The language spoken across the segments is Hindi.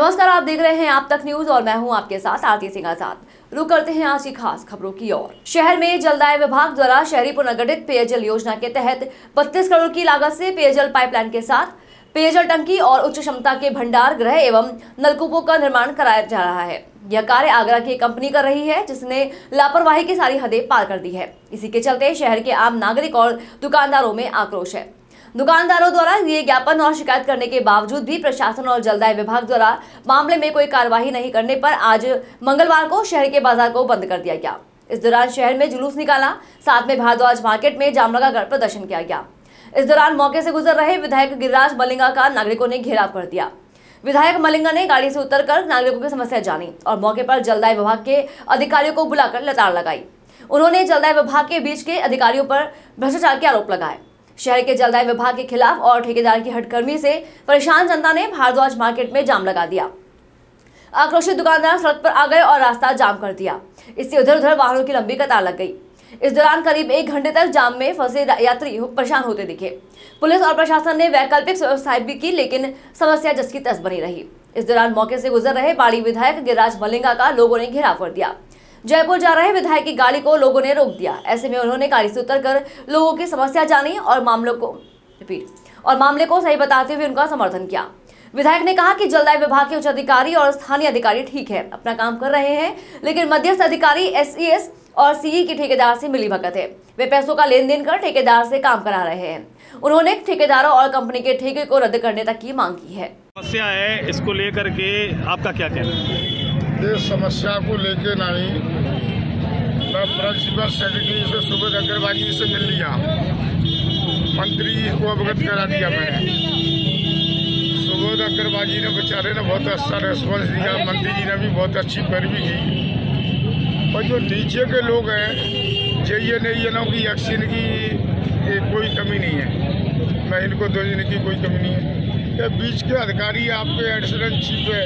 नमस्कार, आप देख रहे हैं आप तक न्यूज और मैं हूं आपके साथ आरती सिंह आजाद। रुक करते हैं आज की खास खबरों की ओर। शहर में जलदाय विभाग द्वारा शहरी पुनर्गठित पेयजल योजना के तहत 32 करोड़ की लागत से पेयजल पाइपलाइन के साथ पेयजल टंकी और उच्च क्षमता के भंडार गृह एवं नलकूपों का निर्माण कराया जा रहा है। यह कार्य आगरा की कंपनी कर रही है, जिसने लापरवाही की सारी हदें पार कर दी है। इसी के चलते शहर के आम नागरिक और दुकानदारों में आक्रोश है। दुकानदारों द्वारा दिए ज्ञापन और शिकायत करने के बावजूद भी प्रशासन और जलदाय विभाग द्वारा मामले में कोई कार्यवाही नहीं करने पर आज मंगलवार को शहर के बाजार को बंद कर दिया गया। इस दौरान शहर में जुलूस निकाला, साथ में भारद्वाज मार्केट में जाम लगाकर प्रदर्शन किया गया। इस दौरान मौके से गुजर रहे विधायक गिरिराज मलिंगा का नागरिकों ने घेराव कर दिया। विधायक मलिंगा ने गाड़ी से उतरकर नागरिकों की समस्या जानी और मौके पर जलदाय विभाग के अधिकारियों को बुलाकर लताड़ लगाई। उन्होंने जलदाय विभाग के बीच के अधिकारियों पर भ्रष्टाचार के आरोप लगाए। शहर के जलदाय विभाग के खिलाफ और ठेकेदार की हटकर्मी से परेशान जनता ने भारद्वाज मार्केट में जाम लगा दिया। आक्रोशित दुकानदार सड़क पर आ गए और रास्ता जाम कर दिया। इससे उधर उधर वाहनों की लंबी कतार लग गई। इस दौरान करीब 1 घंटे तक जाम में फंसे यात्री परेशान होते दिखे। पुलिस और प्रशासन ने वैकल्पिक व्यवस्थाएं भी की, लेकिन समस्या जस की तस बनी रही। इस दौरान मौके से गुजर रहे बाड़ी विधायक गिरिराज मलिंगा का लोगों ने घेराव कर दिया। जयपुर जा रहे विधायक की गाड़ी को लोगों ने रोक दिया। ऐसे में उन्होंने गाड़ी से उतरकर लोगों की समस्या जानी और मामले को सही बताते हुए उनका समर्थन किया। विधायक ने कहा कि जलदाय विभाग के उच्च अधिकारी और स्थानीय अधिकारी ठीक है, अपना काम कर रहे हैं, लेकिन मध्यस्थ अधिकारी एसईएस और सीई की ठेकेदार से मिलीभगत है। वे पैसों का लेन देन कर ठेकेदार से काम करा रहे हैं। उन्होंने ठेकेदारों और कंपनी के ठेके को रद्द करने तक की मांग की है। समस्या है, इसको लेकर के आपका क्या कहना है? इस समस्या को लेके नहीं, मैं प्रिंसिपल सेक्रेटरी से सुबह अग्रवाल से मिल लिया, मंत्री को अवगत करा दिया। मैंने सुबह अग्रवाल जी ने बेचारे ने बहुत अच्छा रेस्पॉन्स दिया, मंत्री जी ने भी बहुत अच्छी पैरवी की। और जो नीचे के लोग हैं, ये नहीं की एक्शन की कोई कमी नहीं है, मैं इनको दो की कोई कमी नहीं है। ये बीच के अधिकारी आपके एडिशनल चीफ है,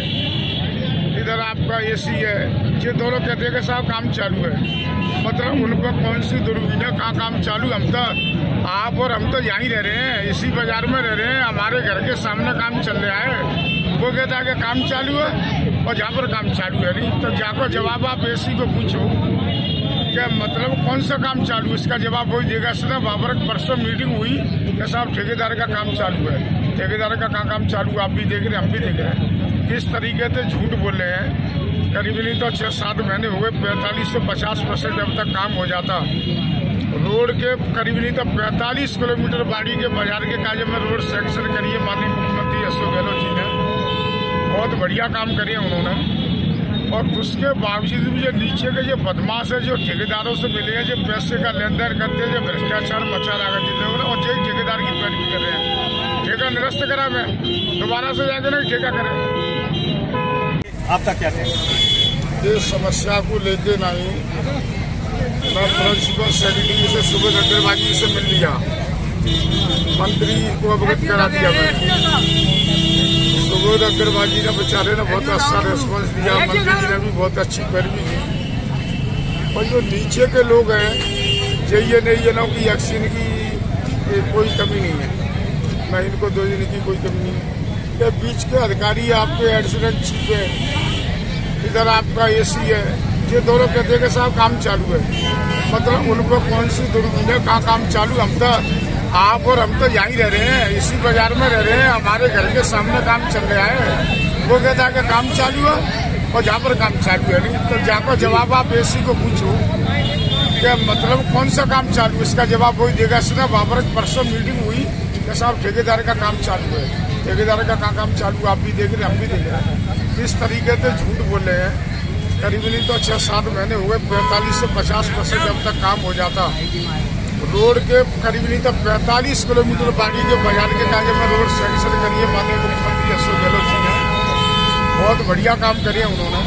इधर आपका एसी है, ये दोनों कहते हैं कि साहब काम चालू है। मतलब उनको कौन सी दुर्विधा का काम चालू? हम तो आप और हम तो यहीं रह रहे हैं, इसी बाजार में रह रहे हैं, हमारे घर के सामने काम चल रहा है। वो कहता है कि काम चालू है और जहाँ पर काम चालू है नहीं, तो जाकर जवाब आप एसी को पूछो क्या मतलब कौन सा काम चालू, इसका जवाब वही देगा। इसने बाबर परसों मीटिंग हुई कि साहब ठेकेदार का काम चालू है। ठेकेदार का काम चालू आप भी देख रहे हैं, हम भी देख रहे हैं। किस तरीके से झूठ बोल रहे हैं। करीब नहीं तो 6-7 महीने हुए, 45 से 50% अब तक काम हो जाता। रोड के करीब नहीं तो 45 किलोमीटर बाड़ी के बाजार के काजे में रोड सैंक्शन करिए माननीय मुख्यमंत्री अशोक गहलोत जी ने, बहुत बढ़िया काम करे उन्होंने। और उसके बावजूद भी जो नीचे के जो बदमाश है, जो ठेकेदारों से मिले हैं, जो पैसे का लेन देन करते हैं, जो भ्रष्टाचार मचा रहा है और जो ठेकेदार की पैरवी कर रहे हैं। ठेका निरस्त करा, मैं दोबारा से जाके ना ठेका करें। आपका क्या कहना? इस समस्या को लेके नहीं, मैं प्रिंसिपल सेक्रेटरी से सुबह अग्रवाल जी से मिल लिया, मंत्री को अवगत करा दिया। मैं सुबह अग्रवाल जी ने बेचारे ने बहुत अच्छा रेस्पॉन्स दिया, मंत्री जी ने भी बहुत अच्छी पैरवी की। और जो नीचे के लोग हैं, ये नहीं की एक्शन की कोई कमी नहीं है, मैं इनको दो की कोई कमी नहीं है। ये बीच के अधिकारी आपके एडिशनल चीफ है, इधर आपका एसी है, ये दोनों कहते हैं कि साहब काम चालू है। मतलब उनको कौन सी दुर्विधा का काम चालू? हम तो आप और हम तो यहीं रह रहे हैं, इसी बाजार में रह रहे हैं, हमारे घर के सामने काम चल रहा है। वो कहता है कि काम चालू है और जहाँ पर काम चालू है नहीं, तो जाकर जवाब आप एसी को पूछो क्या मतलब कौन सा काम चालू, इसका जवाब वही देगा। इसने बाबर परसों मीटिंग हुई कि साहब ठेकेदार का काम चालू है। ठेकेदार का काम चालू आप भी देख रहे हैं, हम भी देख रहे हैं। किस तरीके से झूठ बोल रहे हैं। करीब नहीं तो 6-7 महीने हुए, 45 से 50% अब तक काम हो जाता। रोड के करीब नहीं तो 45 किलोमीटर बाड़ी के बाजार के काजे में रोड सैंक्शन करिए माननीय मुख्यमंत्री अशोक गहलोत जी ने, बहुत बढ़िया काम करे उन्होंने।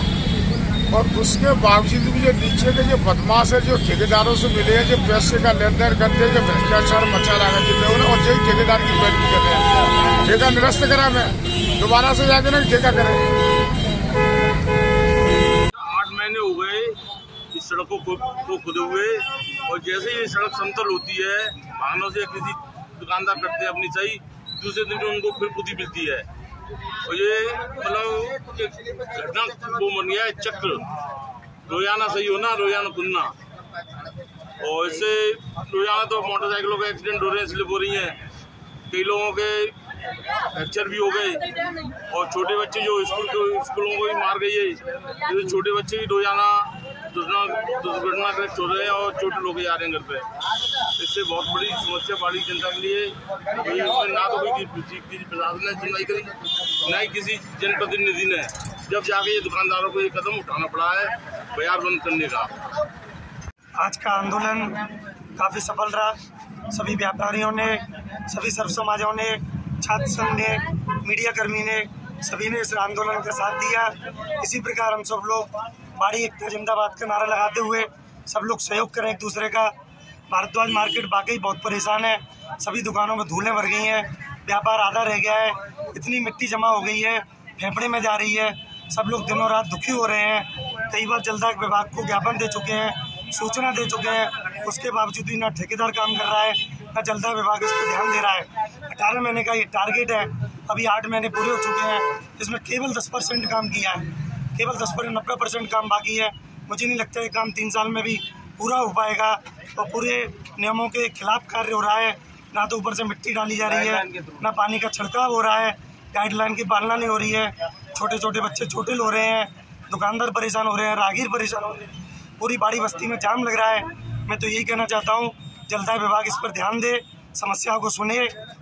और उसके बावजूद भी जो नीचे के जो बदमाश है, जो ठेकेदारों से मिले हैं, जो पैसे का लेन देन करते हैं, जो भ्रष्टाचार मचा रहा है और जो ठेकेदार की पैरवी कर रहे हैं। ठेका निरस्त करा, मैं दोबारा से जाके ना ठेका करें। 8 महीने हो गए इस सड़कों को खुदे हुए, और जैसे ही सड़क समतल होती है, वाहनों से किसी दुकानदार करते हैं अपनी सही, दूसरे दिन उनको फिर खुदी मिलती है। और ये मतलब घटना वो बन गया है चक्र, रोजाना सही होना रोजाना खुलना। और इससे रोजाना तो मोटरसाइकिलों के एक्सीडेंट हो रहे हैं, स्लिप हो रही हैं, कई लोगों के फ्रैक्चर भी हो गए और छोटे बच्चे जो स्कूलों को भी मार गई है, जैसे छोटे बच्चे भी रोजाना दुर्घटनाग्रस्त हो रहे हैं और छोटे लोग जा रहे हैं घर पे। इससे बहुत बड़ी समस्या पड़ी जनता के लिए। ना तो कोई प्रशासन ने सुनवाई करी, ना ही किसी जनप्रतिनिधि ने, जब जाके ये दुकानदारों को ये कदम उठाना पड़ा है बाजार बंद करने का। आज का आंदोलन काफ़ी सफल रहा। सभी व्यापारियों ने, सभी सर्व समाजों ने, छात्र संघ ने, मीडिया कर्मी ने, सभी ने इस आंदोलन का साथ दिया। इसी प्रकार हम सब लोग बाड़ी एकता जिंदाबाद का नारा लगाते हुए सब लोग सहयोग करें एक दूसरे का। भारद्वाज मार्केट वाकई बहुत परेशान है, सभी दुकानों में धूलें भर गई हैं, व्यापार आधा रह गया है, इतनी मिट्टी जमा हो गई है, फेफड़े में जा रही है, सब लोग दिनों रात दुखी हो रहे हैं। कई बार जलदाय विभाग को ज्ञापन दे चुके हैं, सूचना दे चुके हैं, उसके बावजूद भी ना ठेकेदार काम कर रहा है, ना जलदाय विभाग इस पर ध्यान दे रहा है। 18 महीने का ये टारगेट है, अभी 8 महीने पूरे हो चुके हैं, इसमें केवल 10% काम किया है, केवल 10%, 90% काम बाकी है। मुझे नहीं लगता ये काम 3 साल में भी पूरा हो पाएगा और पूरे नियमों के खिलाफ कार्य हो रहा है। ना तो ऊपर से मिट्टी डाली जा रही है, ना पानी का छिड़काव हो रहा है, गाइडलाइन की पालना नहीं हो रही है, छोटे छोटे बच्चे चोटिल हो रहे हैं, दुकानदार परेशान हो रहे हैं, राहगीर परेशान हो रहे हैं, पूरी बाड़ी बस्ती में जाम लग रहा है। मैं तो यही कहना चाहता हूँ जलदाय विभाग इस पर ध्यान दे, समस्याओं को सुने,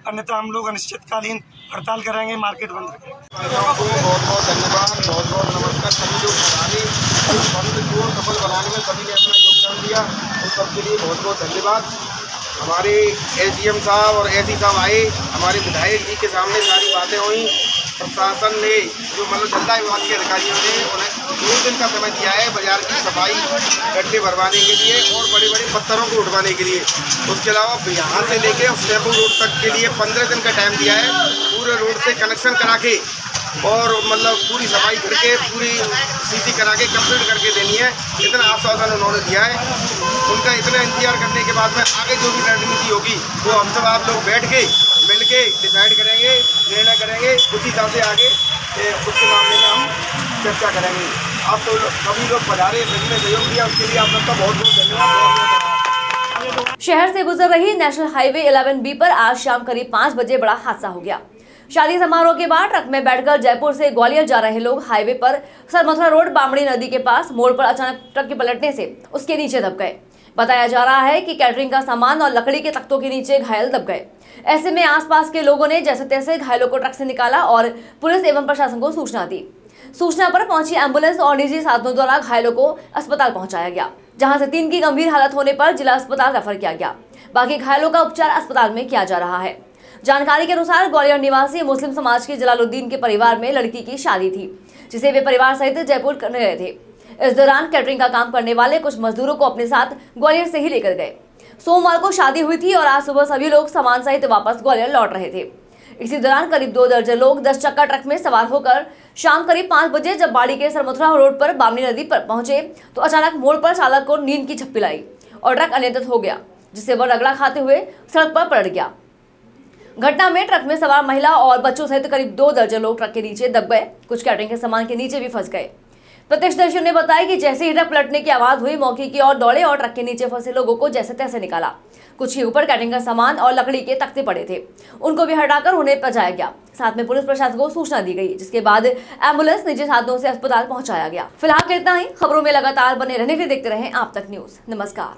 अन्यथा हम लोग अनिश्चितकालीन हड़ताल कराएंगे, मार्केट बंद रखेंगे। बहुत बहुत धन्यवाद, बहुत बहुत नमस्कार। सभी लोग इस बंद को सफल बनाने में सभी ने अपना योगदान दिया, उन सबके लिए बहुत बहुत धन्यवाद। हमारे एसडीएम साहब और एसडी साहब आए, हमारे विधायक जी के सामने सारी बातें हुई। प्रशासन ने जो मतलब जलदाय विभाग के अधिकारियों ने उन्हें 2 दिन का समय दिया है बाजार की सफाई, गड्ढे भरवाने के लिए और बड़े बड़े पत्थरों को उठवाने के लिए। उसके अलावा यहाँ से लेके स्टेपू रोड तक के लिए 15 दिन का टाइम दिया है, पूरे रोड से कनेक्शन करा के और मतलब पूरी सफाई करके पूरी सीसी करा के कंप्लीट करके देनी है। इतना आश्वासन उन्होंने दिया है। उनका इतना इंतजार करने के बाद में आगे जो भी रणनीति होगी वो हम सब आप लोग बैठ के मिल के डिसाइड करेंगे, निर्णय करेंगे, उसी हिसाब से आगे उसके मामले में हम चर्चा करेंगे। आप तो सभी लोग पधारे, सभी ने सहयोग दिया, उसके लिए आप सबका बहुत बहुत धन्यवाद। शहर से गुजर रही नेशनल हाईवे 11B पर आज शाम करीब 5 बजे बड़ा हादसा हो गया। शादी समारोह के बाद ट्रक में बैठकर जयपुर से ग्वालियर जा रहे लोग हाईवे पर सरमथुरा रोड बामड़ी नदी के पास मोड़ पर अचानक ट्रक के पलटने से उसके नीचे दब गए। बताया जा रहा है कि कैटरिंग का सामान और लकड़ी के तख्तों के नीचे घायल दब गए। ऐसे में आसपास के लोगों ने जैसे तैसे घायलों को ट्रक से निकाला और पुलिस एवं प्रशासन को सूचना दी। सूचना पर पहुंची एम्बुलेंस और निजी साधनों द्वारा घायलों को अस्पताल पहुंचाया गया, जहां से 3 की गंभीर हालत होने पर जिला अस्पताल रेफर किया गया। बाकी घायलों का उपचार अस्पताल में किया जा रहा है। जानकारी के अनुसार ग्वालियर निवासी मुस्लिम समाज के जलालुद्दीन के परिवार में लड़की की शादी थी, जिसे वे परिवार सहित जयपुर करने गए थे। इस दौरान कैटरिंग का काम करने वाले कुछ मजदूरों को अपने साथ ग्वालियर से ही लेकर गए। सोमवार को शादी हुई थी और आज सुबह सभी लोग सामान सहित वापस ग्वालियर लौट रहे थे। इसी दौरान करीब 2 दर्जन लोग 10 चक्का ट्रक में सवार होकर शाम करीब 5 बजे जब बाड़ी के सरमथुरा रोड पर बामनी नदी पर पहुंचे तो अचानक मोड़ पर चालक को नींद की झपकी लाई और ट्रक अनियंत्रित हो गया, जिससे वह रगड़ा खाते हुए सड़क पर पलट गया। घटना में ट्रक में सवार महिला और बच्चों सहित करीब 2 दर्जन लोग ट्रक के नीचे दब गए। कुछ कैटरिंग के सामान के नीचे भी फंस गए। प्रत्यक्षदर्शियों ने बताया कि जैसे ही ट्रक पलटने की आवाज हुई, मौके की ओर दौड़े और ट्रक के नीचे फंसे लोगों को जैसे तैसे निकाला। कुछ ही ऊपर कैटरिंग का सामान और लकड़ी के तख्ते पड़े थे, उनको भी हटाकर उन्हें पहुंचाया गया। साथ में पुलिस प्रशासन को सूचना दी गई, जिसके बाद एम्बुलेंस निजी साधनों से अस्पताल पहुंचाया गया। फिलहाल इतना ही। खबरों में लगातार बने रहने के लिए देखते रहें आप तक न्यूज। नमस्कार।